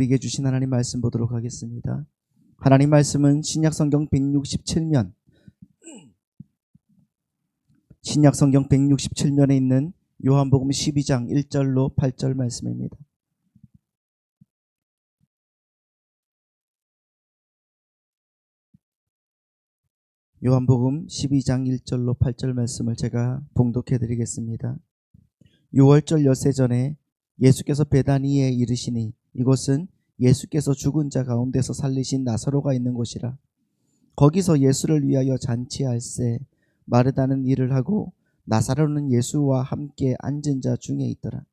우리에게 주신 하나님 말씀 보도록 하겠습니다. 하나님 말씀은 신약성경 167면 신약성경 167면에 있는 요한복음 12장 1절로 8절 말씀입니다. 요한복음 12장 1절로 8절 말씀을 제가 봉독해 드리겠습니다. 6월절 엿새 전에 예수께서 베다니에 이르시니 이곳은 예수께서 죽은 자 가운데서 살리신 나사로가 있는 곳이라. 거기서 예수를 위하여 잔치할세 마르다는 일을 하고 나사로는 예수와 함께 앉은 자 중에 있더라.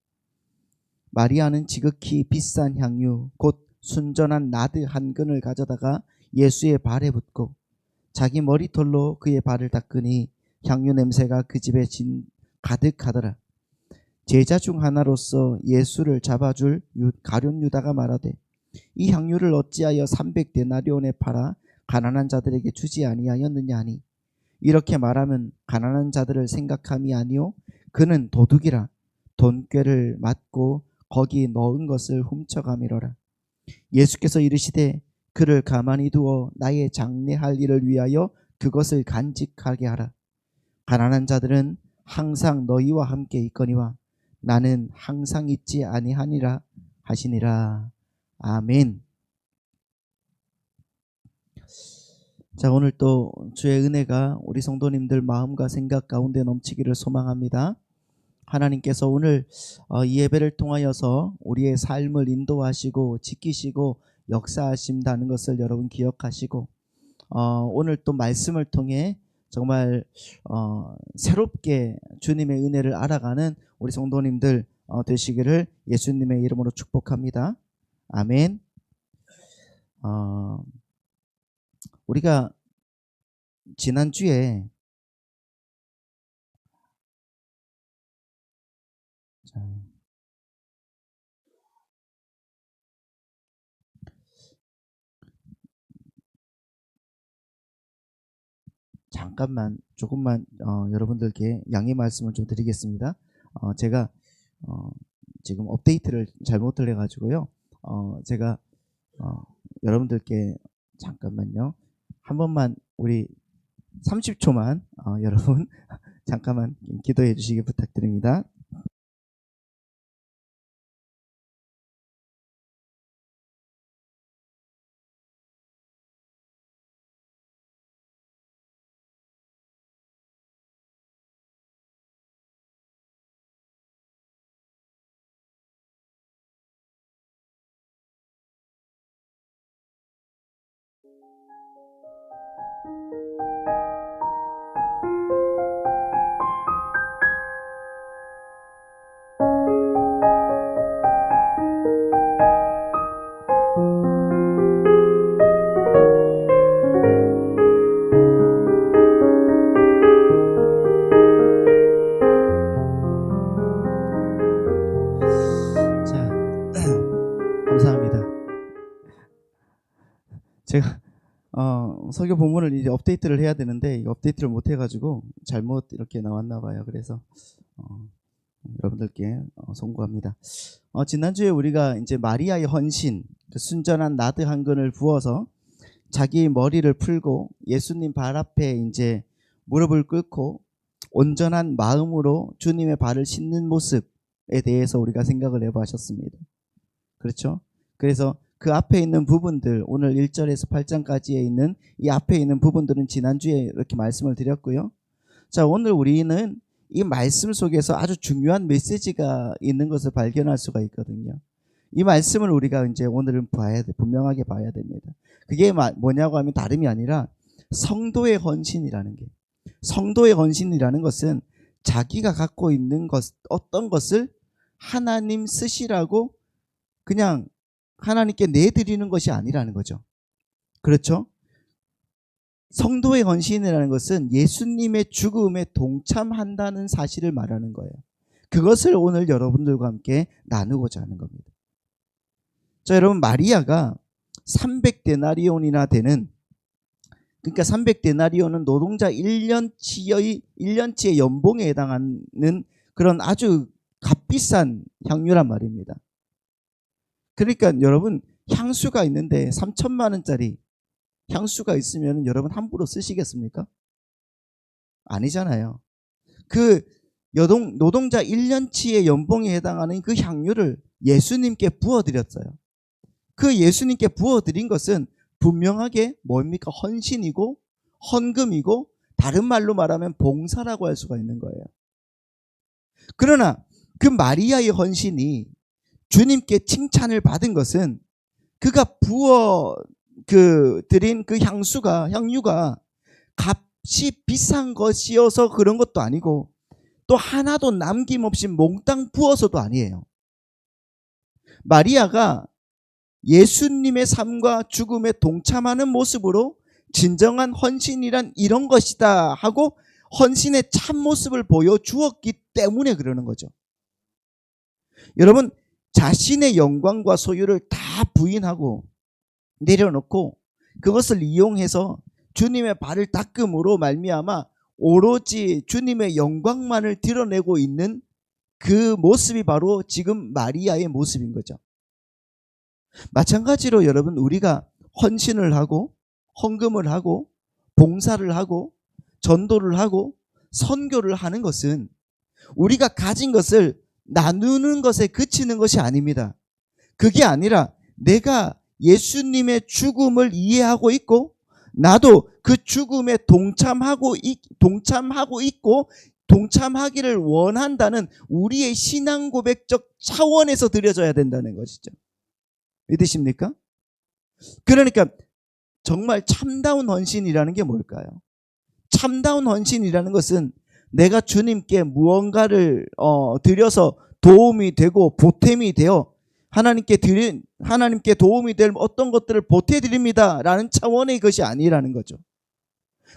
마리아는 지극히 비싼 향유 곧 순전한 나드 한 근을 가져다가 예수의 발에 붓고 자기 머리털로 그의 발을 닦으니 향유 냄새가 그 집에 가득하더라. 제자 중 하나로서 예수를 잡아줄 가룟 유다가 말하되 이 향유를 어찌하여 300데나리온에 팔아 가난한 자들에게 주지 아니하였느냐 하니 이렇게 말하면 가난한 자들을 생각함이 아니요 그는 도둑이라 돈꾀를 맞고 거기 넣은 것을 훔쳐가미러라. 예수께서 이르시되 그를 가만히 두어 나의 장례할 일을 위하여 그것을 간직하게 하라. 가난한 자들은 항상 너희와 함께 있거니와 나는 항상 있지 아니하니라 하시니라. 아멘. 자, 오늘 또 주의 은혜가 우리 성도님들 마음과 생각 가운데 넘치기를 소망합니다. 하나님께서 오늘 이 예배를 통하여서 우리의 삶을 인도하시고 지키시고 역사하신다는 것을 여러분 기억하시고 오늘 또 말씀을 통해 정말 새롭게 주님의 은혜를 알아가는 우리 성도님들 되시기를 예수님의 이름으로 축복합니다. 아멘. 우리가 지난주에 잠깐만 조금만 여러분들께 양해 말씀을 좀 드리겠습니다. 제가 지금 업데이트를 잘못을 해가지고요. 제가 여러분들께 잠깐만요. 한 번만 우리 30초만 여러분 잠깐만 기도해 주시기 부탁드립니다. 감사합니다. 제가 설교 본문을 이제 업데이트를 해야 되는데 업데이트를 못 해가지고 잘못 이렇게 나왔나 봐요. 그래서 여러분들께 송구합니다. 지난주에 우리가 이제 마리아의 헌신, 그 순전한 나드 한 근을 부어서 자기 머리를 풀고 예수님 발 앞에 이제 무릎을 꿇고 온전한 마음으로 주님의 발을 씻는 모습에 대해서 우리가 생각을 해보셨습니다. 그렇죠? 그래서 그 앞에 있는 부분들, 오늘 1절에서 8장까지에 있는 이 앞에 있는 부분들은 지난주에 이렇게 말씀을 드렸고요. 자, 오늘 우리는 이 말씀 속에서 아주 중요한 메시지가 있는 것을 발견할 수가 있거든요. 이 말씀을 우리가 이제 오늘은 분명하게 봐야 됩니다. 그게 뭐냐고 하면 다름이 아니라 성도의 헌신이라는 게, 성도의 헌신이라는 것은 자기가 갖고 있는 것, 어떤 것을 하나님 쓰시라고 그냥 하나님께 내드리는 것이 아니라는 거죠. 그렇죠? 성도의 헌신이라는 것은 예수님의 죽음에 동참한다는 사실을 말하는 거예요. 그것을 오늘 여러분들과 함께 나누고자 하는 겁니다. 자, 여러분, 마리아가 300데나리온이나 되는, 그러니까 300데나리온은 노동자 1년치의 연봉에 해당하는 그런 아주 값비싼 향유란 말입니다. 그러니까 여러분, 향수가 있는데 3천만 원짜리 향수가 있으면 여러분 함부로 쓰시겠습니까? 아니잖아요. 그 노동자 1년치의 연봉에 해당하는 그 향유를 예수님께 부어드렸어요. 그 예수님께 부어드린 것은 분명하게 뭡니까? 헌신이고 헌금이고 다른 말로 말하면 봉사라고 할 수가 있는 거예요. 그러나 그 마리아의 헌신이 주님께 칭찬을 받은 것은 그가 드린 그 향유가 값이 비싼 것이어서 그런 것도 아니고 또 하나도 남김없이 몽땅 부어서도 아니에요. 마리아가 예수님의 삶과 죽음에 동참하는 모습으로 진정한 헌신이란 이런 것이다 하고 헌신의 참모습을 보여주었기 때문에 그러는 거죠. 여러분, 자신의 영광과 소유를 다 부인하고 내려놓고 그것을 이용해서 주님의 발을 닦음으로 말미암아 오로지 주님의 영광만을 드러내고 있는 그 모습이 바로 지금 마리아의 모습인 거죠. 마찬가지로 여러분, 우리가 헌신을 하고 헌금을 하고 봉사를 하고 전도를 하고 선교를 하는 것은 우리가 가진 것을 나누는 것에 그치는 것이 아닙니다. 그게 아니라 내가 예수님의 죽음을 이해하고 있고 나도 그 죽음에 동참하고 있고 동참하기를 원한다는 우리의 신앙 고백적 차원에서 드려져야 된다는 것이죠. 믿으십니까? 그러니까 정말 참다운 헌신이라는 게 뭘까요? 참다운 헌신이라는 것은 내가 주님께 무언가를 드려서 도움이 되고 보탬이 되어 하나님께 도움이 될 어떤 것들을 보태드립니다 라는 차원의 것이 아니라는 거죠.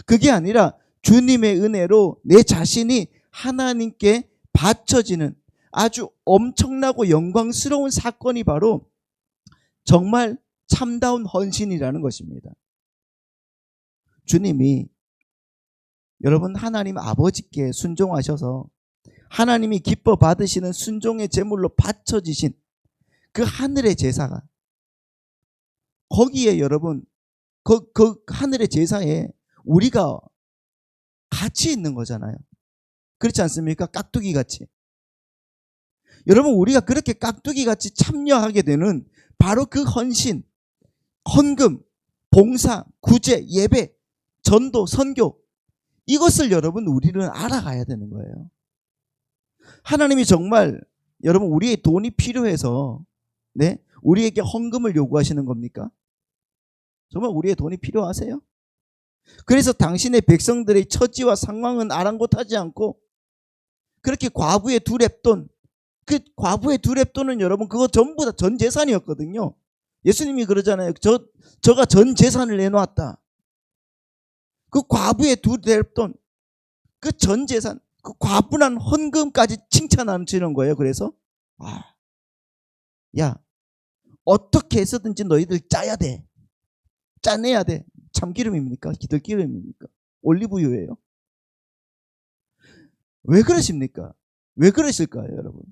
그게 아니라 주님의 은혜로 내 자신이 하나님께 바쳐지는 아주 엄청나고 영광스러운 사건이 바로 정말 참다운 헌신이라는 것입니다. 주님이 여러분 하나님 아버지께 순종하셔서 하나님이 기뻐 받으시는 순종의 제물로 바쳐지신 그 하늘의 제사가 거기에 여러분 그 하늘의 제사에 우리가 같이 있는 거잖아요. 그렇지 않습니까? 깍두기 같이. 여러분 우리가 그렇게 깍두기 같이 참여하게 되는 바로 그 헌신, 헌금, 봉사, 구제, 예배, 전도, 선교 이것을 여러분 우리는 알아가야 되는 거예요. 하나님이 정말 여러분 우리의 돈이 필요해서 우리에게 헌금을 요구하시는 겁니까? 정말 우리의 돈이 필요하세요? 그래서 당신의 백성들의 처지와 상황은 아랑곳하지 않고 그렇게 과부의 두 렙돈, 그 과부의 두 렙돈은 여러분 그거 전부 다 전 재산이었거든요. 예수님이 그러잖아요. 저가 전 재산을 내놓았다. 그 과부의 두 렙돈, 그 전 재산, 그 과분한 헌금까지 칭찬하시는 거예요. 그래서 야, 어떻게 해서든지 너희들 짜야 돼. 짜내야 돼. 참기름입니까? 기들기름입니까? 올리브유예요. 왜 그러십니까? 왜 그러실까요, 여러분?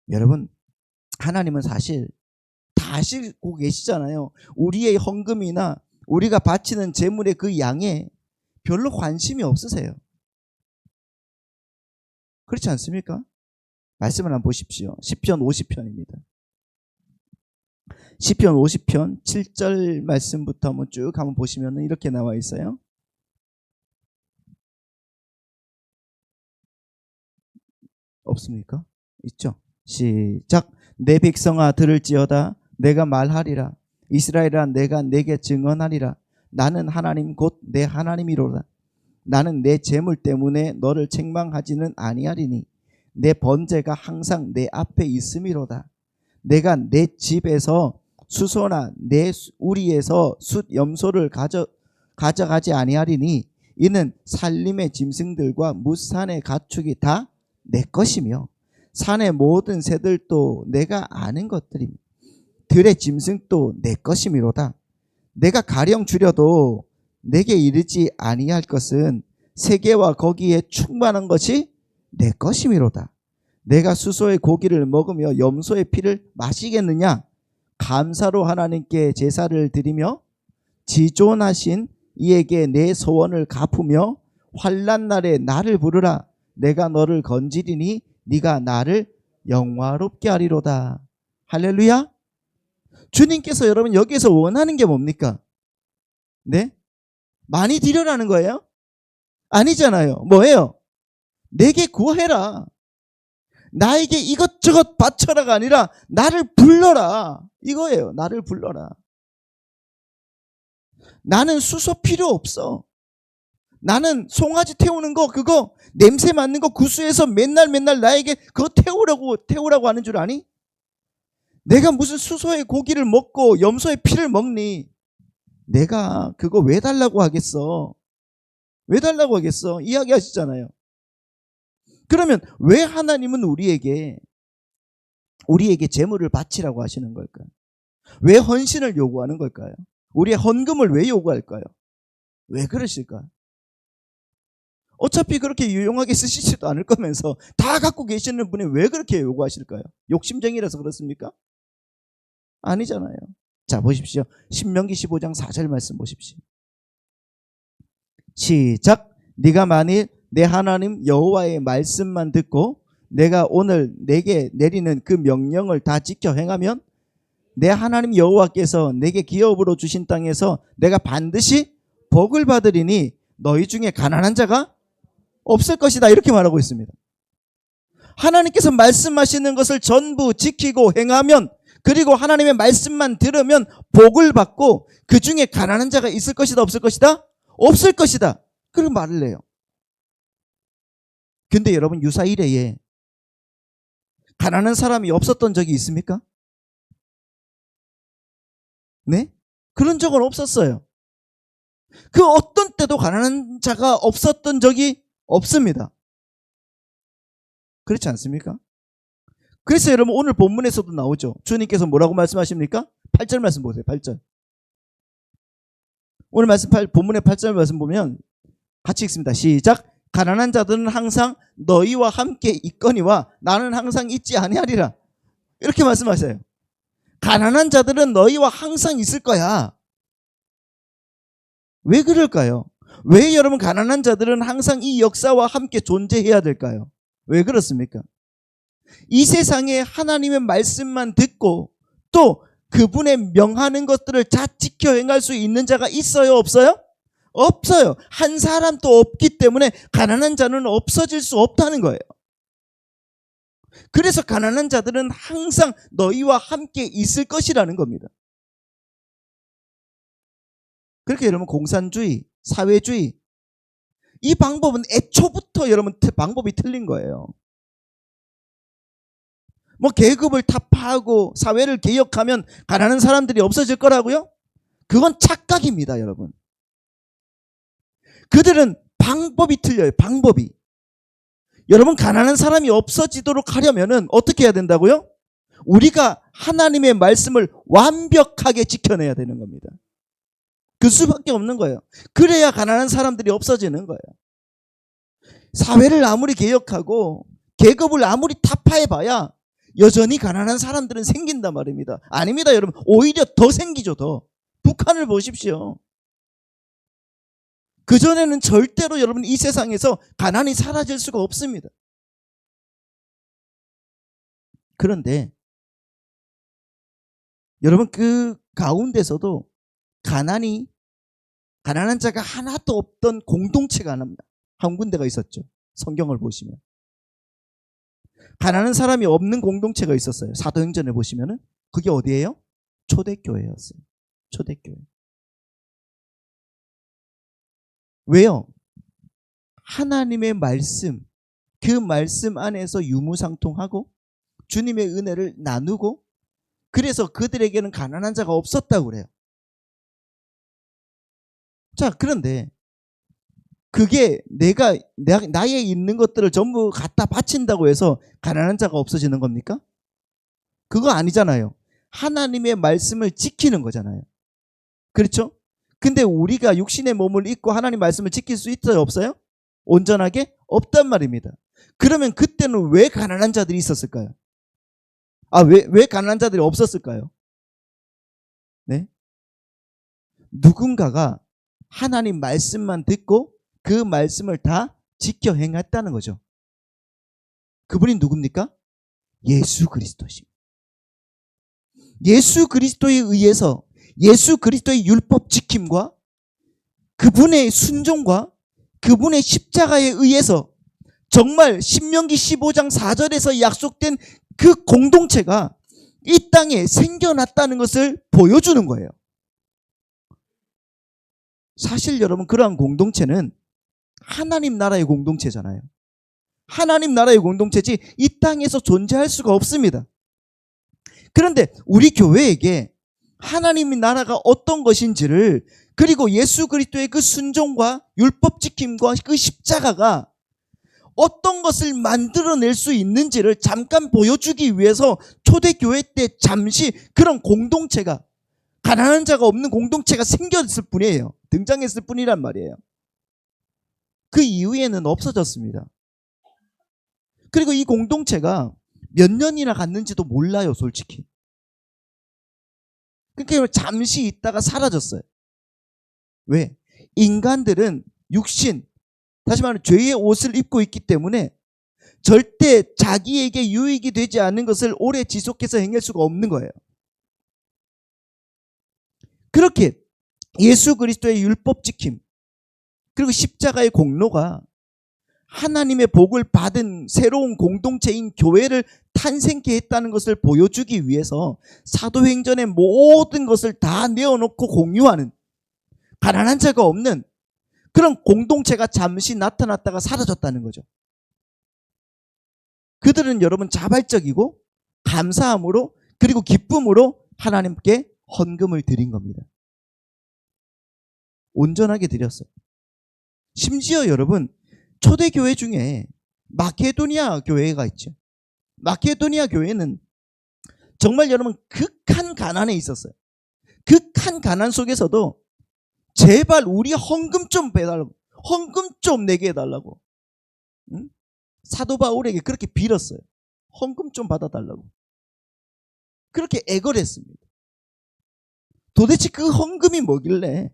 여러분, 하나님은 사실 다 아시고 계시잖아요. 우리의 헌금이나 우리가 바치는 재물의 그 양에 별로 관심이 없으세요. 그렇지 않습니까? 말씀을 한번 보십시오. 시편 50편입니다. 시편 50편 7절 말씀부터 한번 쭉 한번 보시면 이렇게 나와 있어요. 없습니까? 있죠? 시작. 내 백성아 들을지어다. 내가 말하리라. 이스라엘아 내가 내게 증언하리라. 나는 하나님 곧 내 하나님이로다. 나는 내 재물 때문에 너를 책망하지는 아니하리니 내 번제가 항상 내 앞에 있음이로다. 내가 내 집에서 수소나 내 우리에서 숫 염소를 가져가지 아니하리니 이는 산림의 짐승들과 무산의 가축이 다 내 것이며 산의 모든 새들도 내가 아는 것들이며 들의 짐승도 내 것이미로다. 내가 가령 줄여도 내게 이르지 아니할 것은 세계와 거기에 충만한 것이 내 것이미로다. 내가 수소의 고기를 먹으며 염소의 피를 마시겠느냐? 감사로 하나님께 제사를 드리며 지존하신 이에게 내 소원을 갚으며 환난 날에 나를 부르라. 내가 너를 건지리니 네가 나를 영화롭게 하리로다. 할렐루야. 주님께서 여러분 여기에서 원하는 게 뭡니까? 네? 많이 드려라는 거예요? 아니잖아요. 뭐예요? 내게 구해라. 나에게 이것저것 바쳐라가 아니라 나를 불러라. 이거예요. 나를 불러라. 나는 수소 필요 없어. 나는 송아지 태우는 거 그거 냄새 맡는 거 구수해서 맨날 나에게 그거 태우라고 하는 줄 아니? 내가 무슨 수소의 고기를 먹고 염소의 피를 먹니? 내가 그거 왜 달라고 하겠어? 왜 달라고 하겠어? 이야기하시잖아요. 그러면 왜 하나님은 우리에게 제물을 바치라고 하시는 걸까요? 왜 헌신을 요구하는 걸까요? 우리의 헌금을 왜 요구할까요? 왜 그러실까요? 어차피 그렇게 유용하게 쓰시지도 않을 거면서 다 갖고 계시는 분이 왜 그렇게 요구하실까요? 욕심쟁이라서 그렇습니까? 아니잖아요. 자, 보십시오. 신명기 15장 4절 말씀 보십시오. 시작. 네가 만일 내 하나님 여호와의 말씀만 듣고 내가 오늘 내게 내리는 그 명령을 다 지켜 행하면 내 하나님 여호와께서 내게 기업으로 주신 땅에서 내가 반드시 복을 받으리니 너희 중에 가난한 자가 없을 것이다. 이렇게 말하고 있습니다. 하나님께서 말씀하시는 것을 전부 지키고 행하면, 그리고 하나님의 말씀만 들으면 복을 받고 그 중에 가난한 자가 있을 것이다 없을 것이다? 없을 것이다. 그런 말을 해요. 근데 여러분 유사 이래에 가난한 사람이 없었던 적이 있습니까? 네? 그런 적은 없었어요. 그 어떤 때도 가난한 자가 없었던 적이 없습니다. 그렇지 않습니까? 그래서 여러분 오늘 본문에서도 나오죠. 주님께서 뭐라고 말씀하십니까? 8절 말씀 보세요. 8절. 오늘 말씀 본문의 8절 말씀 보면 같이 읽습니다. 시작. 가난한 자들은 항상 너희와 함께 있거니와 나는 항상 있지 아니하리라. 이렇게 말씀하세요. 가난한 자들은 너희와 항상 있을 거야. 왜 그럴까요? 왜 여러분 가난한 자들은 항상 이 역사와 함께 존재해야 될까요? 왜 그렇습니까? 이 세상에 하나님의 말씀만 듣고 또 그분의 명하는 것들을 다 지켜 행할 수 있는 자가 있어요? 없어요? 없어요. 한 사람도 없기 때문에 가난한 자는 없어질 수 없다는 거예요. 그래서 가난한 자들은 항상 너희와 함께 있을 것이라는 겁니다. 그렇게 여러분 공산주의, 사회주의 이 방법은 애초부터 여러분 방법이 틀린 거예요. 뭐 계급을 타파하고 사회를 개혁하면 가난한 사람들이 없어질 거라고요? 그건 착각입니다, 여러분. 그들은 방법이 틀려요. 방법이. 여러분 가난한 사람이 없어지도록 하려면은 어떻게 해야 된다고요? 우리가 하나님의 말씀을 완벽하게 지켜내야 되는 겁니다. 그 수밖에 없는 거예요. 그래야 가난한 사람들이 없어지는 거예요. 사회를 아무리 개혁하고 계급을 아무리 타파해봐야 여전히 가난한 사람들은 생긴단 말입니다. 아닙니다, 여러분. 오히려 더 생기죠, 더. 북한을 보십시오. 그전에는 절대로 여러분 이 세상에서 가난이 사라질 수가 없습니다. 그런데 여러분 그 가운데서도 가난한 자가 하나도 없던 공동체가 한 군데가 있었죠. 성경을 보시면. 가난한 사람이 없는 공동체가 있었어요. 사도행전에 보시면은 그게 어디예요? 초대교회였어요. 초대교회. 왜요? 하나님의 말씀, 그 말씀 안에서 유무상통하고 주님의 은혜를 나누고 그래서 그들에게는 가난한 자가 없었다고 그래요. 자, 그런데 그게 나에 있는 것들을 전부 갖다 바친다고 해서 가난한 자가 없어지는 겁니까? 그거 아니잖아요. 하나님의 말씀을 지키는 거잖아요. 그렇죠? 근데 우리가 육신의 몸을 입고 하나님 말씀을 지킬 수 있어요? 없어요? 온전하게? 없단 말입니다. 그러면 그때는 왜 가난한 자들이 있었을까요? 왜 가난한 자들이 없었을까요? 누군가가 하나님 말씀만 듣고 그 말씀을 다 지켜 행했다는 거죠. 그분이 누굽니까? 예수 그리스도십니다. 예수 그리스도에 의해서 예수 그리스도의 율법 지킴과 그분의 순종과 그분의 십자가에 의해서 정말 신명기 15장 4절에서 약속된 그 공동체가 이 땅에 생겨났다는 것을 보여주는 거예요. 사실 여러분, 그러한 공동체는 하나님 나라의 공동체잖아요. 하나님 나라의 공동체지 이 땅에서 존재할 수가 없습니다. 그런데 우리 교회에게 하나님의 나라가 어떤 것인지를, 그리고 예수 그리스도의 그 순종과 율법 지킴과 그 십자가가 어떤 것을 만들어낼 수 있는지를 잠깐 보여주기 위해서 초대교회 때 잠시 그런 공동체가, 가난한 자가 없는 공동체가 생겼을 뿐이에요. 등장했을 뿐이란 말이에요. 그 이후에는 없어졌습니다. 그리고 이 공동체가 몇 년이나 갔는지도 몰라요, 솔직히. 그러니까 잠시 있다가 사라졌어요. 왜? 인간들은 육신, 다시 말하면 죄의 옷을 입고 있기 때문에 절대 자기에게 유익이 되지 않는 것을 오래 지속해서 행할 수가 없는 거예요. 그렇게 예수 그리스도의 율법 지킴, 그리고 십자가의 공로가 하나님의 복을 받은 새로운 공동체인 교회를 탄생케 했다는 것을 보여주기 위해서 사도행전의 모든 것을 다 내어놓고 공유하는, 가난한 자가 없는 그런 공동체가 잠시 나타났다가 사라졌다는 거죠. 그들은 여러분 자발적이고 감사함으로 그리고 기쁨으로 하나님께 헌금을 드린 겁니다. 온전하게 드렸어요. 심지어 여러분, 초대교회 중에 마케도니아 교회가 있죠. 마케도니아 교회는 정말 여러분 극한 가난에 있었어요. 극한 가난 속에서도 제발 우리 헌금 좀 빼달라고, 헌금 좀 내게 해달라고, 응? 사도 바울에게 그렇게 빌었어요. 헌금 좀 받아달라고. 그렇게 애걸했습니다. 도대체 그 헌금이 뭐길래,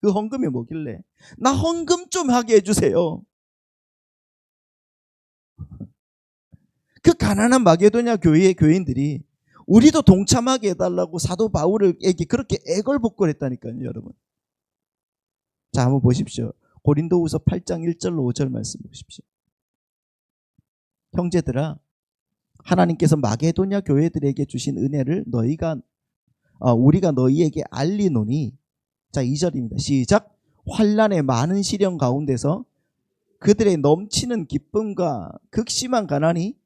그 헌금이 뭐길래 나 헌금 좀 하게 해주세요. 그 가난한 마게도냐 교회의 교인들이 우리도 동참하게 해달라고 사도 바울에게 그렇게 애걸복걸했다니까요, 여러분. 자, 한번 보십시오. 고린도후서 8장 1절로 5절 말씀 보십시오. 형제들아, 하나님께서 마게도냐 교회들에게 주신 은혜를 우리가 너희에게 알리노니. 자, 2절입니다. 시작. 환난의 많은 시련 가운데서 그들의 넘치는 기쁨과 극심한 가난이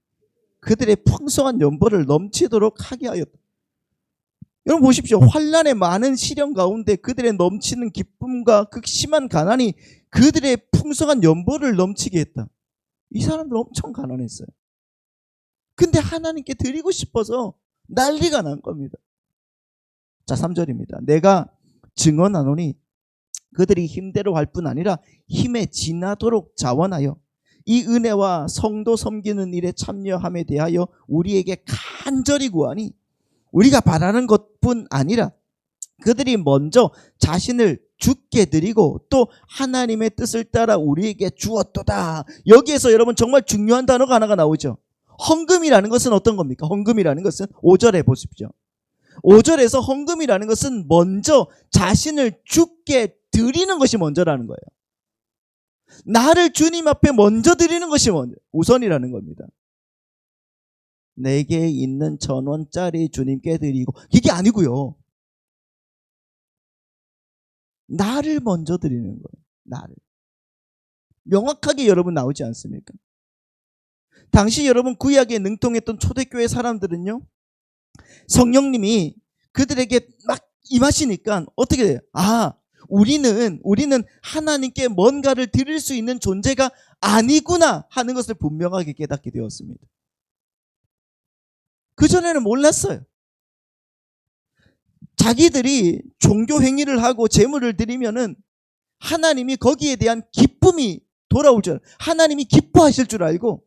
그들의 풍성한 연보를 넘치도록 하게 하였다. 여러분 보십시오. 환난의 많은 시련 가운데 그들의 넘치는 기쁨과 극심한 가난이 그들의 풍성한 연보를 넘치게 했다. 이 사람들 엄청 가난했어요. 근데 하나님께 드리고 싶어서 난리가 난 겁니다. 자, 3절입니다. 내가 증언하노니 그들이 힘대로 할 뿐 아니라 힘에 지나도록 자원하여 이 은혜와 성도 섬기는 일에 참여함에 대하여 우리에게 간절히 구하니, 우리가 바라는 것뿐 아니라 그들이 먼저 자신을 주께 드리고 또 하나님의 뜻을 따라 우리에게 주었도다. 여기에서 여러분 정말 중요한 단어가 하나가 나오죠. 헌금이라는 것은 어떤 겁니까? 헌금이라는 것은 5절에 보십시오. 5절에서 헌금이라는 것은 먼저 자신을 주께 드리는 것이 먼저라는 거예요. 나를 주님 앞에 먼저 드리는 것이 우선이라는 겁니다. 내게 있는 1,000원짜리 주님께 드리고, 이게 아니고요. 나를 먼저 드리는 거예요. 나를. 명확하게 여러분 나오지 않습니까? 당시 여러분 구약에 능통했던 초대교회 사람들은요, 성령님이 그들에게 막 임하시니까 어떻게 돼요? 우리는 하나님께 뭔가를 드릴 수 있는 존재가 아니구나 하는 것을 분명하게 깨닫게 되었습니다. 그전에는 몰랐어요. 자기들이 종교 행위를 하고 제물을 드리면은 하나님이 거기에 대한 기쁨이 돌아올 줄, 하나님이 기뻐하실 줄 알고,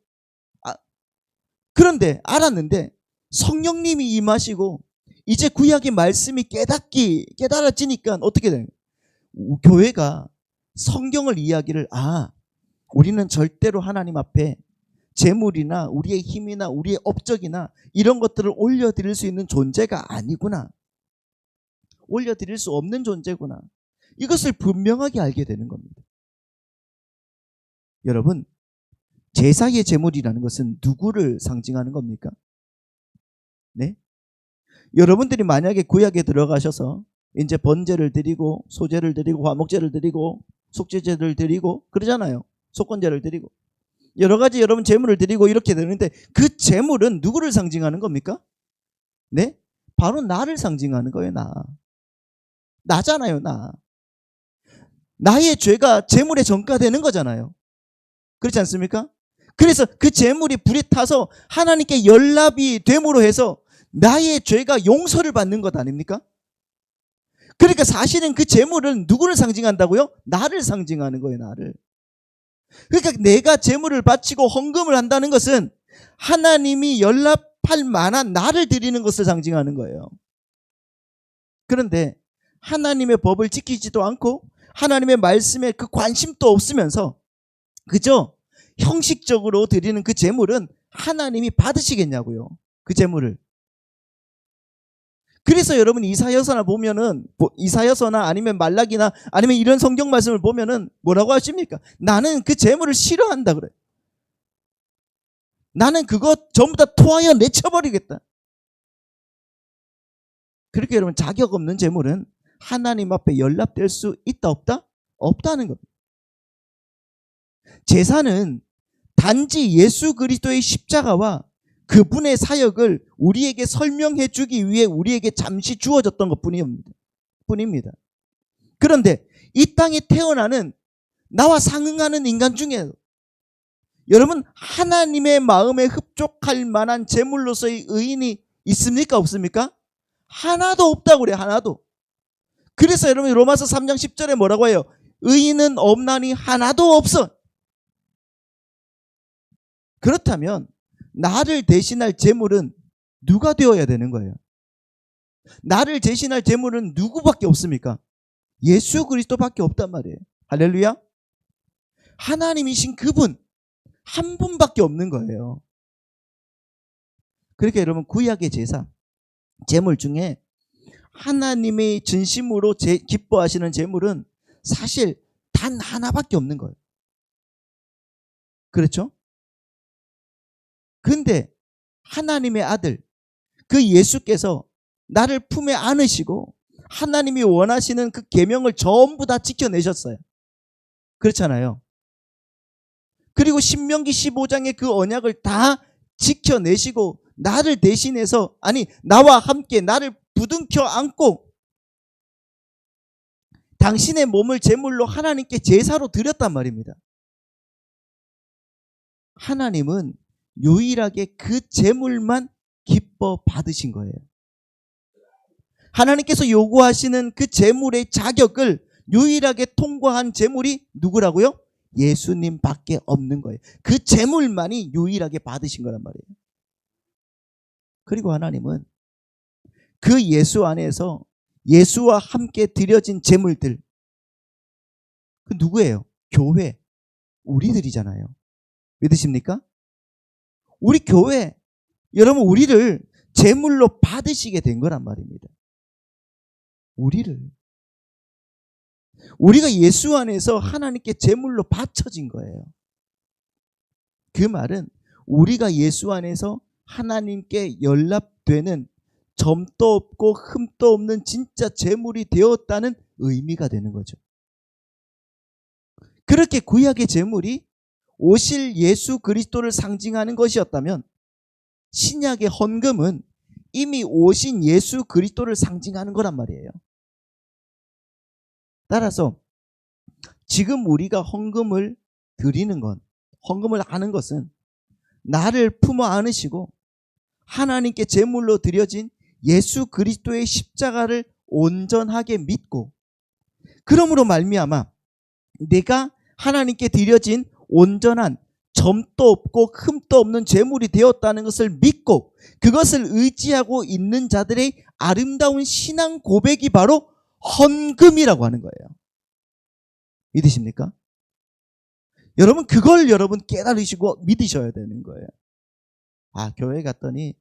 그런데 알았는데 성령님이 임하시고 이제 구약의 말씀이 깨달아지니까 어떻게 되는 거예요? 교회가 성경을 이야기를 우리는 절대로 하나님 앞에 재물이나 우리의 힘이나 우리의 업적이나 이런 것들을 올려드릴 수 있는 존재가 아니구나. 올려드릴 수 없는 존재구나. 이것을 분명하게 알게 되는 겁니다. 여러분, 제사의 제물이라는 것은 누구를 상징하는 겁니까? 네? 여러분들이 만약에 구약에 들어가셔서 이제 번제를 드리고 소제를 드리고 화목제를 드리고 속죄제를 드리고 그러잖아요. 속건제를 드리고 여러 가지 여러분 제물을 드리고 이렇게 되는데 그 제물은 누구를 상징하는 겁니까? 네? 바로 나를 상징하는 거예요. 나잖아요. 나의 죄가 제물에 전가되는 거잖아요. 그렇지 않습니까? 그래서 그 제물이 불에 타서 하나님께 연락이 됨으로 해서 나의 죄가 용서를 받는 것 아닙니까? 그러니까 사실은 그 제물은 누구를 상징한다고요? 나를 상징하는 거예요. 나를. 그러니까 내가 제물을 바치고 헌금을 한다는 것은 하나님이 연락할 만한 나를 드리는 것을 상징하는 거예요. 그런데 하나님의 법을 지키지도 않고 하나님의 말씀에 그 관심도 없으면서 그저 형식적으로 드리는 그 제물은 하나님이 받으시겠냐고요. 그 제물을. 그래서 여러분 이사야서나 보면은 이사야서나 아니면 말라기나 아니면 이런 성경 말씀을 보면은 뭐라고 하십니까? 나는 그 제물을 싫어한다 그래요. 나는 그거 전부 다 토하여 내쳐버리겠다. 그렇게 여러분 자격 없는 제물은 하나님 앞에 연락될 수 있다 없다? 없다는 겁니다. 제사는 단지 예수 그리스도의 십자가와 그분의 사역을 우리에게 설명해 주기 위해 우리에게 잠시 주어졌던 것뿐입니다. 그런데 이 땅에 태어나는 나와 상응하는 인간 중에 여러분 하나님의 마음에 흡족할 만한 제물로서의 의인이 있습니까? 없습니까? 하나도 없다고 그래요. 하나도. 그래서 여러분 로마서 3장 10절에 뭐라고 해요? 의인은 없나니 하나도 없어. 그렇다면 나를 대신할 제물은 누가 되어야 되는 거예요? 나를 대신할 제물은 누구밖에 없습니까? 예수 그리스도밖에 없단 말이에요. 할렐루야. 하나님이신 그분 한 분밖에 없는 거예요. 그러니까 여러분 구약의 제사 제물 중에 하나님이 진심으로 기뻐하시는 제물은 사실 단 하나밖에 없는 거예요. 그렇죠? 근데 하나님의 아들 그 예수께서 나를 품에 안으시고 하나님이 원하시는 그 계명을 전부 다 지켜내셨어요. 그렇잖아요. 그리고 신명기 15장의 그 언약을 다 지켜내시고 나를 대신해서 나와 함께 나를 부둥켜 안고 당신의 몸을 제물로 하나님께 제사로 드렸단 말입니다. 하나님은 유일하게 그 제물만 기뻐 받으신 거예요. 하나님께서 요구하시는 그 제물의 자격을 유일하게 통과한 제물이 누구라고요? 예수님밖에 없는 거예요. 그 제물만이 유일하게 받으신 거란 말이에요. 그리고 하나님은 그 예수 안에서 예수와 함께 드려진 제물들 그 누구예요? 교회 우리들이잖아요. 믿으십니까? 우리 교회 여러분 우리를 제물로 받으시게 된 거란 말입니다. 우리가 예수 안에서 하나님께 제물로 바쳐진 거예요. 그 말은 우리가 예수 안에서 하나님께 연락되는 점도 없고 흠도 없는 진짜 제물이 되었다는 의미가 되는 거죠. 그렇게 구약의 제물이 오실 예수 그리스도를 상징하는 것이었다면 신약의 헌금은 이미 오신 예수 그리스도를 상징하는 거란 말이에요. 따라서 지금 우리가 헌금을 드리는 건, 헌금을 하는 것은 나를 품어 안으시고 하나님께 제물로 드려진 예수 그리스도의 십자가를 온전하게 믿고 그러므로 말미암아 내가 하나님께 드려진 온전한 점도 없고 흠도 없는 재물이 되었다는 것을 믿고 그것을 의지하고 있는 자들의 아름다운 신앙 고백이 바로 헌금이라고 하는 거예요. 믿으십니까? 여러분 그걸 여러분 깨달으시고 믿으셔야 되는 거예요. 아, 교회 갔더니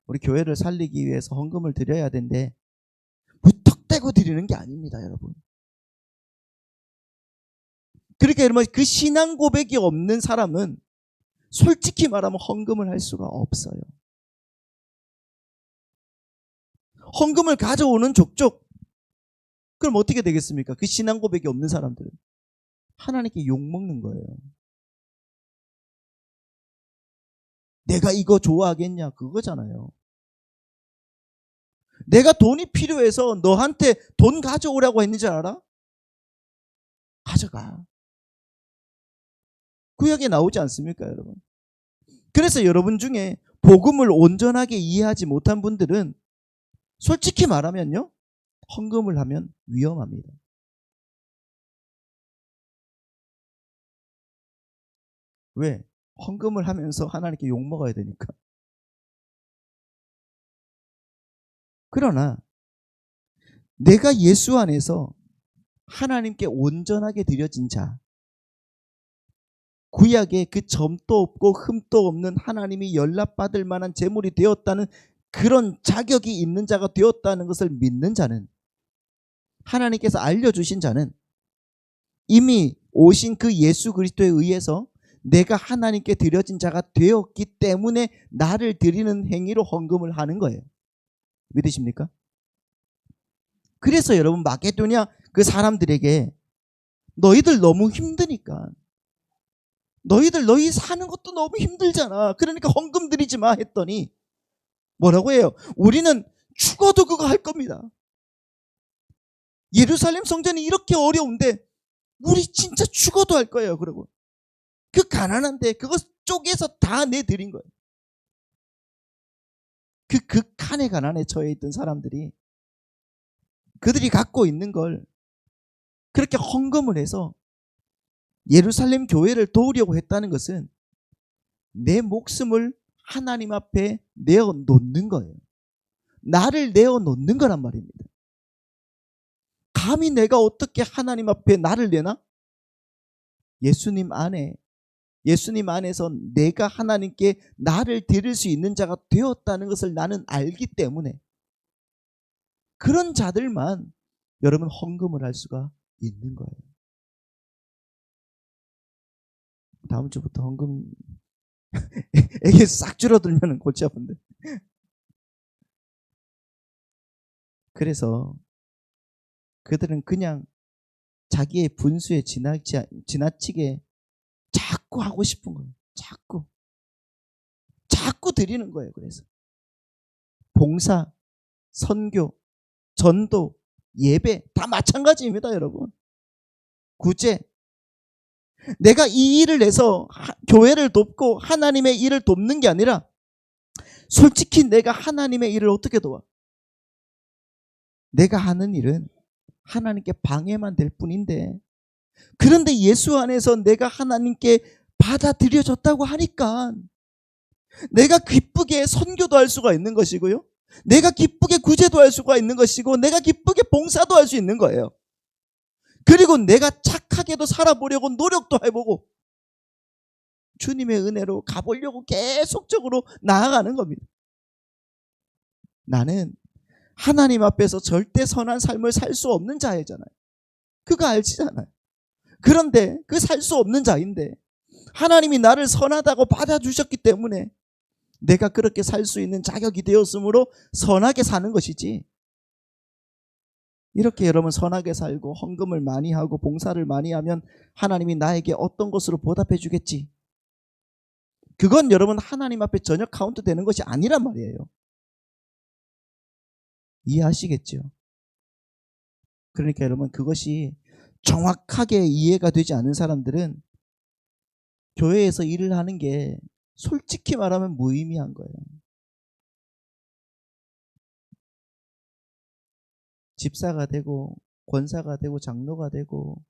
우리 교회를 살리기 위해서 헌금을 드려야 되는데 무턱대고 드리는 게 아닙니다, 여러분. 그러니까 여러분 그 신앙 고백이 없는 사람은 솔직히 말하면 헌금을 할 수가 없어요. 헌금을 가져오는 족족. 그럼 어떻게 되겠습니까? 그 신앙 고백이 없는 사람들은 하나님께 욕먹는 거예요. 내가 이거 좋아하겠냐? 그거잖아요. 내가 돈이 필요해서 너한테 돈 가져오라고 했는 줄 알아? 가져가. 구약에 나오지 않습니까, 여러분? 그래서 여러분 중에 복음을 온전하게 이해하지 못한 분들은 솔직히 말하면요, 헌금을 하면 위험합니다. 왜? 헌금을 하면서 하나님께 욕먹어야 되니까. 그러나 내가 예수 안에서 하나님께 온전하게 드려진 자, 구약에 그 점도 없고 흠도 없는 하나님이 연락받을 만한 재물이 되었다는 그런 자격이 있는 자가 되었다는 것을 믿는 자는, 하나님께서 알려주신 자는 이미 오신 그 예수 그리스도에 의해서 내가 하나님께 드려진 자가 되었기 때문에 나를 드리는 행위로 헌금을 하는 거예요. 믿으십니까? 그래서 여러분 마게도냐 그 사람들에게 너희들 너무 힘드니까, 너희 사는 것도 너무 힘들잖아, 그러니까 헌금 드리지 마 했더니 뭐라고 해요? 우리는 죽어도 그거 할 겁니다. 예루살렘 성전이 이렇게 어려운데 우리 진짜 죽어도 할 거예요. 그러고 그 가난한데 그거 쪼개서 다 내드린 거예요. 그 극한의 가난에 처해 있던 사람들이 그들이 갖고 있는 걸 그렇게 헌금을 해서 예루살렘 교회를 도우려고 했다는 것은 내 목숨을 하나님 앞에 내어놓는 거예요. 나를 내어놓는 거란 말입니다. 감히 내가 어떻게 하나님 앞에 나를 내나? 예수님 안에서 내가 하나님께 나를 드릴 수 있는 자가 되었다는 것을 나는 알기 때문에 그런 자들만 여러분 헌금을 할 수가 있는 거예요. 다음 주부터 헌금 에게 싹 줄어들면 골치 아픈데. 그래서 그들은 그냥 자기의 분수에 지나치게 자꾸 하고 싶은 거예요. 자꾸 드리는 거예요. 그래서 봉사, 선교, 전도, 예배 다 마찬가지입니다, 여러분. 구제. 내가 이 일을 해서 교회를 돕고 하나님의 일을 돕는 게 아니라 솔직히 내가 하나님의 일을 어떻게 도와? 내가 하는 일은 하나님께 방해만 될 뿐인데, 그런데 예수 안에서 내가 하나님께 받아들여졌다고 하니까 내가 기쁘게 선교도 할 수가 있는 것이고요, 내가 기쁘게 구제도 할 수가 있는 것이고, 내가 기쁘게 봉사도 할 수 있는 거예요. 그리고 내가 착하게도 살아보려고 노력도 해보고 주님의 은혜로 가보려고 계속적으로 나아가는 겁니다. 나는 하나님 앞에서 절대 선한 삶을 살 수 없는 자이잖아요. 그거 알지잖아요. 그런데 그 살 수 없는 자인데 하나님이 나를 선하다고 받아주셨기 때문에 내가 그렇게 살 수 있는 자격이 되었으므로 선하게 사는 것이지, 이렇게 여러분 선하게 살고 헌금을 많이 하고 봉사를 많이 하면 하나님이 나에게 어떤 것으로 보답해 주겠지, 그건 여러분 하나님 앞에 전혀 카운트 되는 것이 아니란 말이에요. 이해하시겠죠? 그러니까 여러분 그것이 정확하게 이해가 되지 않는 사람들은 교회에서 일을 하는 게 솔직히 말하면 무의미한 거예요. 집사가 되고 권사가 되고 장로가 되고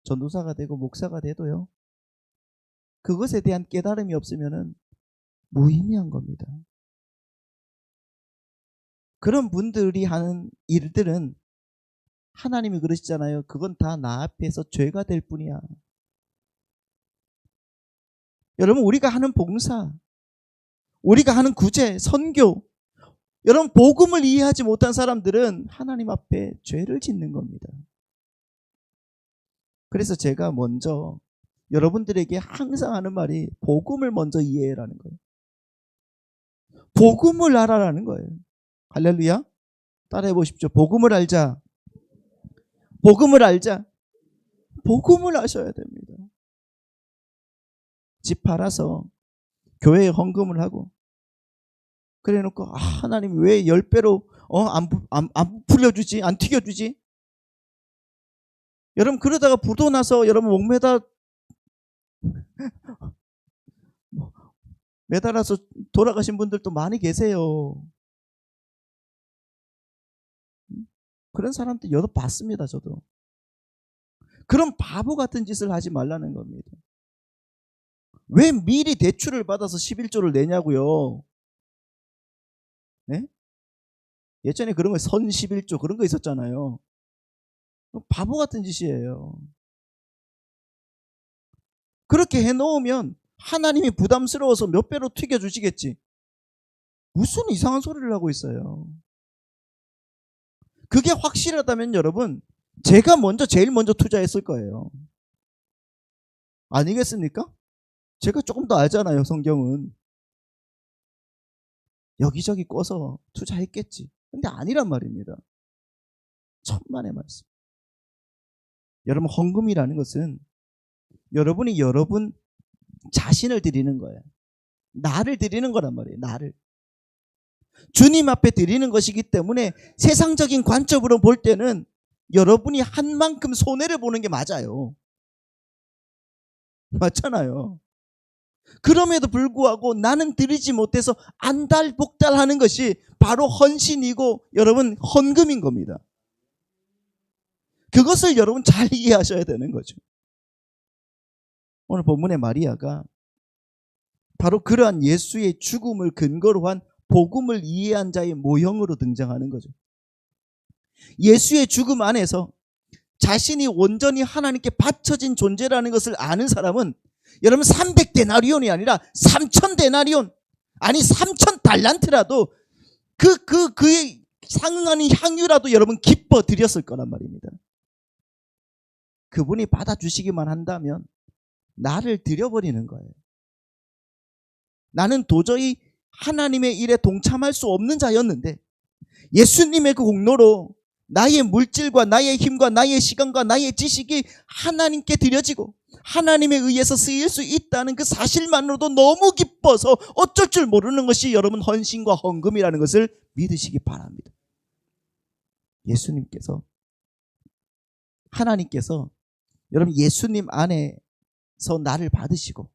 전도사가 되고 목사가 돼도요, 그것에 대한 깨달음이 없으면은 무의미한 겁니다. 그런 분들이 하는 일들은 하나님이 그러시잖아요. 그건 다 나 앞에서 죄가 될 뿐이야. 여러분, 우리가 하는 봉사, 우리가 하는 구제, 선교, 여러분 복음을 이해하지 못한 사람들은 하나님 앞에 죄를 짓는 겁니다. 그래서 제가 먼저 여러분들에게 항상 하는 말이 복음을 먼저 이해해라는 거예요. 복음을 알아라는 거예요. 할렐루야. 따라해 보십시오. 복음을 알자. 복음을 알자. 복음을 아셔야 됩니다. 집 팔아서 교회에 헌금을 하고 그래 놓고 하나님 왜 10배로 안 풀려주지? 안 튀겨주지? 여러분 그러다가 부도 나서 여러분 매달아서 돌아가신 분들도 많이 계세요. 그런 사람들 여러 봤습니다. 저도. 그런 바보 같은 짓을 하지 말라는 겁니다. 왜 미리 대출을 받아서 11조를 내냐고요. 네? 예전에 그런 거 선 11조 그런 거 있었잖아요. 바보 같은 짓이에요. 그렇게 해놓으면 하나님이 부담스러워서 몇 배로 튀겨주시겠지. 무슨 이상한 소리를 하고 있어요. 그게 확실하다면 여러분 제가 제일 먼저 투자했을 거예요. 아니겠습니까? 제가 조금 더 알잖아요. 성경은. 여기저기 꿔서 투자했겠지. 근데 아니란 말입니다. 천만의 말씀. 여러분 헌금이라는 것은 여러분이 여러분 자신을 드리는 거예요. 나를 드리는 거란 말이에요. 나를. 주님 앞에 드리는 것이기 때문에 세상적인 관점으로 볼 때는 여러분이 한 만큼 손해를 보는 게 맞아요. 맞잖아요. 그럼에도 불구하고 나는 드리지 못해서 안달복달하는 것이 바로 헌신이고 여러분 헌금인 겁니다. 그것을 여러분 잘 이해하셔야 되는 거죠. 오늘 본문의 마리아가 바로 그러한 예수의 죽음을 근거로 한 복음을 이해한 자의 모형으로 등장하는 거죠. 예수의 죽음 안에서 자신이 온전히 하나님께 바쳐진 존재라는 것을 아는 사람은 여러분 300데나리온이 아니라 3000데나리온 아니 3000달란트라도 그에 상응하는 향유라도 여러분 기뻐 드렸을 거란 말입니다. 그분이 받아주시기만 한다면 나를 드려버리는 거예요. 나는 도저히 하나님의 일에 동참할 수 없는 자였는데 예수님의 그 공로로 나의 물질과 나의 힘과 나의 시간과 나의 지식이 하나님께 드려지고 하나님에 의해서 쓰일 수 있다는 그 사실만으로도 너무 기뻐서 어쩔 줄 모르는 것이 여러분 헌신과 헌금이라는 것을 믿으시기 바랍니다. 하나님께서 여러분 예수님 안에서 나를 받으시고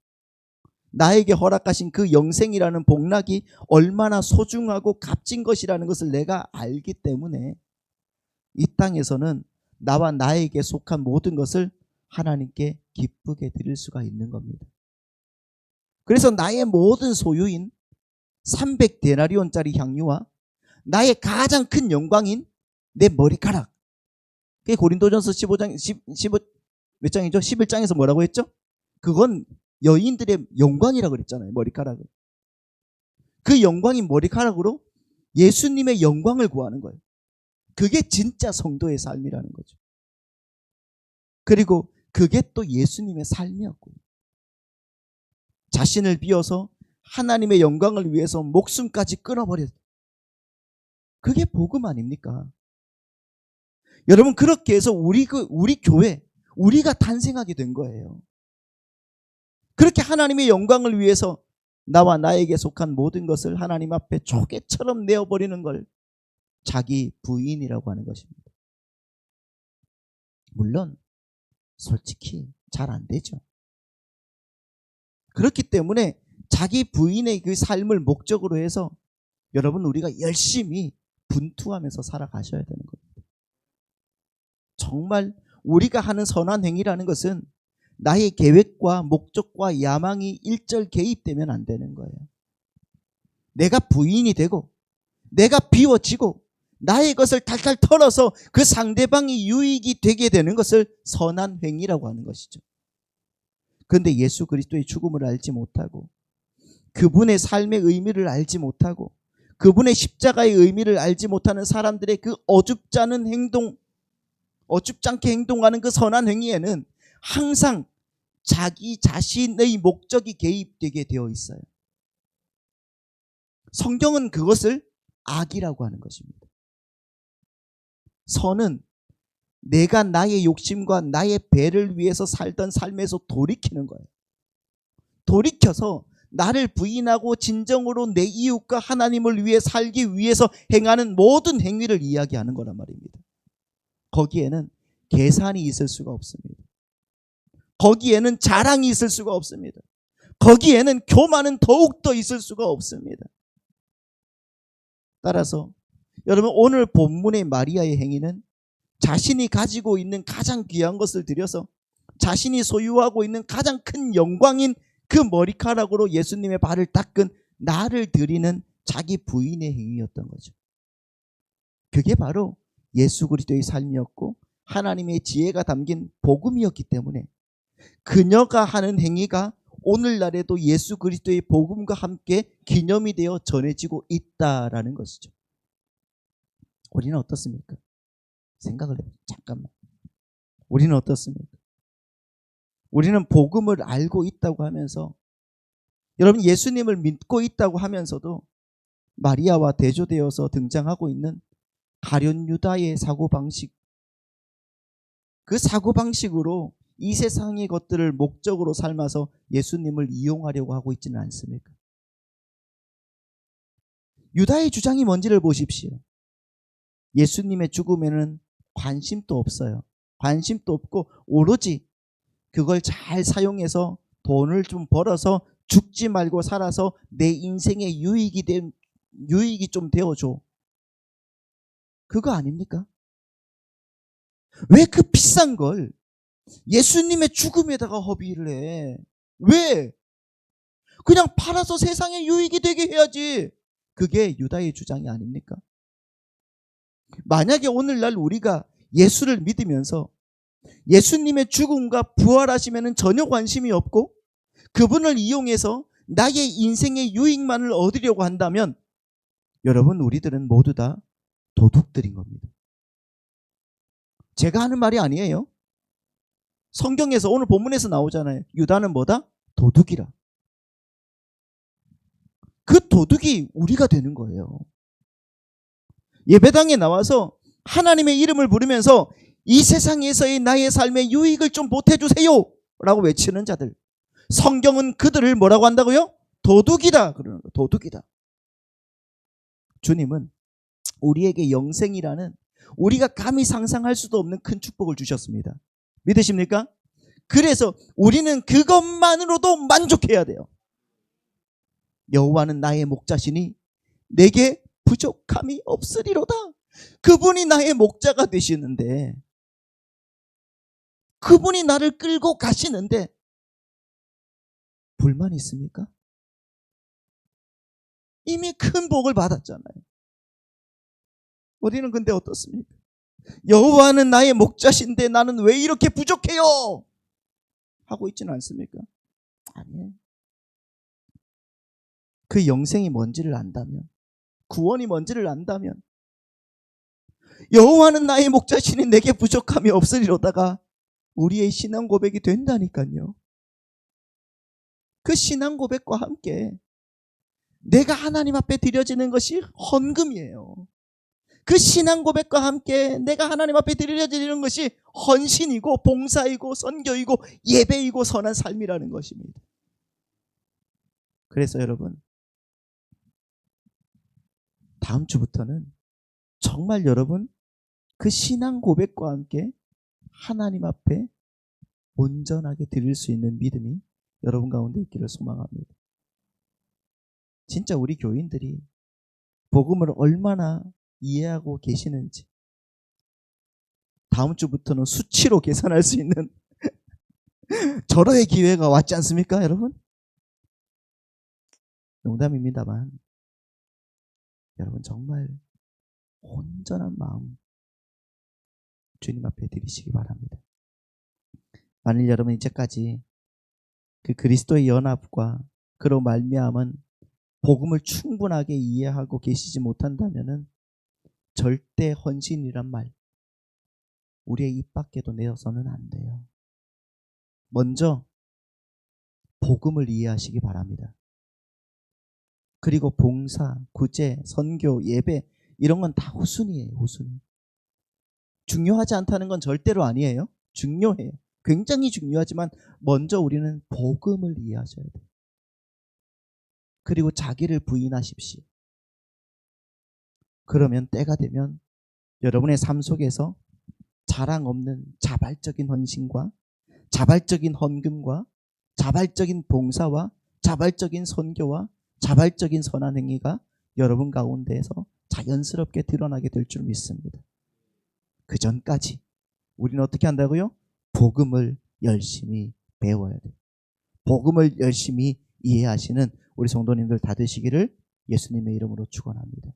나에게 허락하신 그 영생이라는 복락이 얼마나 소중하고 값진 것이라는 것을 내가 알기 때문에 이 땅에서는 나와 나에게 속한 모든 것을 하나님께 기쁘게 드릴 수가 있는 겁니다. 그래서 나의 모든 소유인 300데나리온짜리 향유와 나의 가장 큰 영광인 내 머리카락, 그게 고린도전서 15장 몇 장이죠? 11장에서 뭐라고 했죠? 그건 여인들의 영광이라고 그랬잖아요. 머리카락을. 그 영광인 머리카락으로 예수님의 영광을 구하는 거예요. 그게 진짜 성도의 삶이라는 거죠. 그리고 그게 또 예수님의 삶이었고요. 자신을 비워서 하나님의 영광을 위해서 목숨까지 끊어버렸어요. 그게 복음 아닙니까? 여러분 그렇게 해서 우리 교회 우리가 탄생하게 된 거예요. 그렇게 하나님의 영광을 위해서 나와 나에게 속한 모든 것을 하나님 앞에 조개처럼 내어버리는 걸 자기 부인이라고 하는 것입니다. 물론 솔직히 잘 안 되죠. 그렇기 때문에 자기 부인의 그 삶을 목적으로 해서 여러분 우리가 열심히 분투하면서 살아가셔야 되는 겁니다. 정말 우리가 하는 선한 행위라는 것은 나의 계획과 목적과 야망이 일절 개입되면 안 되는 거예요. 내가 부인이 되고 내가 비워지고 나의 것을 탈탈 털어서 그 상대방이 유익이 되게 되는 것을 선한 행위라고 하는 것이죠. 그런데 예수 그리스도의 죽음을 알지 못하고 그분의 삶의 의미를 알지 못하고 그분의 십자가의 의미를 알지 못하는 사람들의 그 어줍지 않게 행동하는 그 선한 행위에는 항상 자기 자신의 목적이 개입되게 되어 있어요. 성경은 그것을 악이라고 하는 것입니다. 선은 내가 나의 욕심과 나의 배를 위해서 살던 삶에서 돌이키는 거예요. 돌이켜서 나를 부인하고 진정으로 내 이웃과 하나님을 위해 살기 위해서 행하는 모든 행위를 이야기하는 거란 말입니다. 거기에는 계산이 있을 수가 없습니다. 거기에는 자랑이 있을 수가 없습니다. 거기에는 교만은 더욱더 있을 수가 없습니다. 따라서 여러분, 오늘 본문의 마리아의 행위는 자신이 가지고 있는 가장 귀한 것을 들여서 자신이 소유하고 있는 가장 큰 영광인 그 머리카락으로 예수님의 발을 닦은 나를 드리는 자기 부인의 행위였던 거죠. 그게 바로 예수 그리스도의 삶이었고 하나님의 지혜가 담긴 복음이었기 때문에 그녀가 하는 행위가 오늘날에도 예수 그리스도의 복음과 함께 기념이 되어 전해지고 있다라는 것이죠. 우리는 어떻습니까? 생각을 해보세요. 잠깐만. 우리는 어떻습니까? 우리는 복음을 알고 있다고 하면서, 여러분 예수님을 믿고 있다고 하면서도 마리아와 대조되어서 등장하고 있는 가룟 유다의 사고방식, 그 사고방식으로 이 세상의 것들을 목적으로 삼아서 예수님을 이용하려고 하고 있지는 않습니까? 유다의 주장이 뭔지를 보십시오. 예수님의 죽음에는 관심도 없어요. 관심도 없고 오로지 그걸 잘 사용해서 돈을 좀 벌어서 죽지 말고 살아서 내 인생의 유익이 좀 되어줘. 그거 아닙니까? 왜 그 비싼 걸 예수님의 죽음에다가 허비를 해? 왜? 그냥 팔아서 세상에 유익이 되게 해야지. 그게 유다의 주장이 아닙니까? 만약에 오늘날 우리가 예수를 믿으면서 예수님의 죽음과 부활하시면 전혀 관심이 없고 그분을 이용해서 나의 인생의 유익만을 얻으려고 한다면 여러분, 우리들은 모두 다 도둑들인 겁니다. 제가 하는 말이 아니에요. 성경에서 오늘 본문에서 나오잖아요. 유다는 뭐다? 도둑이라. 그 도둑이 우리가 되는 거예요. 예배당에 나와서 하나님의 이름을 부르면서 이 세상에서의 나의 삶의 유익을 좀 보태주세요 라고 외치는 자들, 성경은 그들을 뭐라고 한다고요? 도둑이다 그러는 거예요. 도둑이다. 주님은 우리에게 영생이라는 우리가 감히 상상할 수도 없는 큰 축복을 주셨습니다. 믿으십니까? 그래서 우리는 그것만으로도 만족해야 돼요. 여호와는 나의 목자시니 내게 부족함이 없으리로다. 그분이 나의 목자가 되시는데, 그분이 나를 끌고 가시는데 불만 있습니까? 이미 큰 복을 받았잖아요. 우리는 근데 어떻습니까? 여호와는 나의 목자신데 나는 왜 이렇게 부족해요? 하고 있지는 않습니까? 아니에요. 그 영생이 뭔지를 안다면, 구원이 뭔지를 안다면, 여호와는 나의 목자시니 내게 부족함이 없으리로다가 우리의 신앙 고백이 된다니까요. 그 신앙 고백과 함께 내가 하나님 앞에 드려지는 것이 헌금이에요. 그 신앙 고백과 함께 내가 하나님 앞에 드려지는 것이 헌신이고 봉사이고 선교이고 예배이고 선한 삶이라는 것입니다. 그래서 여러분, 다음 주부터는 정말 여러분 그 신앙 고백과 함께 하나님 앞에 온전하게 드릴 수 있는 믿음이 여러분 가운데 있기를 소망합니다. 진짜 우리 교인들이 복음을 얼마나 이해하고 계시는지 다음 주부터는 수치로 계산할 수 있는 절호의 기회가 왔지 않습니까, 여러분? 농담입니다만 여러분 정말 온전한 마음 주님 앞에 드리시기 바랍니다. 만일 여러분 이제까지 그 그리스도의 연합과 그로 말미암은 복음을 충분하게 이해하고 계시지 못한다면은 절대 헌신이란 말 우리의 입 밖에도 내어서는 안 돼요. 먼저 복음을 이해하시기 바랍니다. 그리고 봉사, 구제, 선교, 예배 이런 건 다 후순위예요. 후순위. 중요하지 않다는 건 절대로 아니에요. 중요해요. 굉장히 중요하지만 먼저 우리는 복음을 이해하셔야 돼요. 그리고 자기를 부인하십시오. 그러면 때가 되면 여러분의 삶 속에서 자랑 없는 자발적인 헌신과 자발적인 헌금과 자발적인 봉사와 자발적인 선교와 자발적인 선한 행위가 여러분 가운데에서 자연스럽게 드러나게 될 줄 믿습니다. 그 전까지 우리는 어떻게 한다고요? 복음을 열심히 배워야 돼요. 복음을 열심히 이해하시는 우리 성도님들 다 되시기를 예수님의 이름으로 축원합니다.